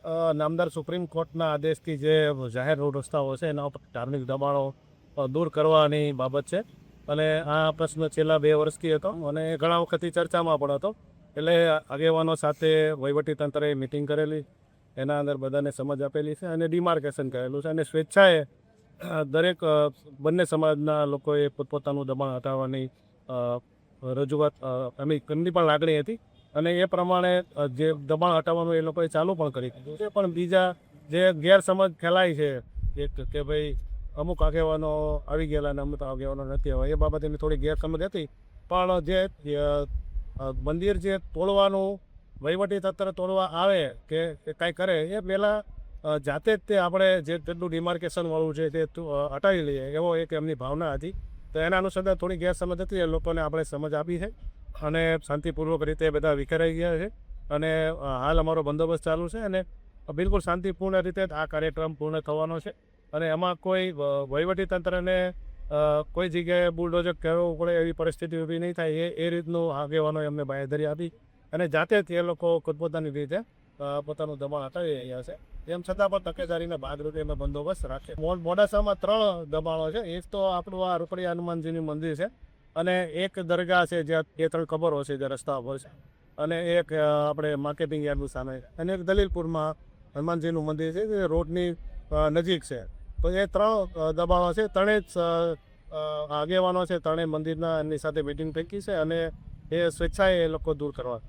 નામદાર સુપ્રીમ કોર્ટના આદેશથી જે જાહેર રોડ રસ્તાઓ છે એના ઉપર ધાર્મિક દબાણો દૂર કરવાની બાબત છે. અને આ પ્રશ્ન છેલ્લા 2 વર્ષથી હતો અને ઘણા વખતથી ચર્ચામાં પણ હતો. એટલે આગેવાનો સાથે વહીવટીતંત્રએ મિટિંગ કરેલી, એના અંદર બધાને સમજ આપેલી છે અને ડિમાર્કેશન કરેલું છે. અને સ્વેચ્છાએ દરેક બંને સમાજના લોકોએ પોતપોતાનું દબાણ હટાવવાની રજૂઆત એમની પણ લાગણી હતી. અને એ પ્રમાણે જે દબાણ હટાવવાનું એ લોકોએ ચાલુ પણ કરી દીધું છે. પણ બીજા જે ગેરસમજ ફેલાય છે કે ભાઈ અમુક આગેવાનો આવી ગયેલા અને અમુક આગેવાનો નથી આવ્યા, એ બાબતેની થોડી ગેરસમજ હતી. પણ જે મંદિર જે તોડવાનું વહીવટીતંત્ર તોડવા આવે કે કાંઈ કરે એ પહેલાં જાતે જ તે આપણે જેટલું ડિમાર્કેશનવાળું છે તે હટાવી લઈએ એવો એક એમની ભાવના હતી. તો એના અનુસંધાન થોડી ગેરસમજ હતી, એ લોકોને આપણે સમજ આપી છે અને શાંતિપૂર્વક રીતે બધા વિખેરાઈ ગયા છે. અને હાલ અમારો બંદોબસ્ત ચાલુ છે અને બિલકુલ શાંતિપૂર્ણ રીતે આ કાર્યક્રમ પૂર્ણ થવાનો છે. અને એમાં કોઈ વહીવટીતંત્રને કોઈ જગ્યાએ બુલડોઝર કરવું પડે એવી પરિસ્થિતિ ઊભી નહીં થાય એ રીતનું આગેવાનોએ અમને બાંયધરી આપી. અને જાતે જ એ લોકો પોતપોતાની રીતે પોતાનું દબાણ હટાવી રહ્યા છે. તેમ છતાં પણ તકેદારીના ભાગરૂપે અમે બંદોબસ્ત રાખીએ. મોડાસામાં 3 દબાણો છે. એક તો આપણું આ રૂપડિયા હનુમાનજીનું મંદિર છે અને એક દરગાહ છે જ્યાં 2-3 કબરો છે જે રસ્તા પર છે. અને એક આપણે માર્કેટિંગ યાર્ડની સામે અને એક દલીલપુરમાં હનુમાનજીનું મંદિર છે જે રોડની નજીક છે. તો એ 3 દબાણો છે. ત્રણેય જ આગેવાનો છે, ત્રણેય મંદિરના એમની સાથે મિટિંગ થઈ છે અને એ સ્વેચ્છાએ એ લોકો દૂર કરવા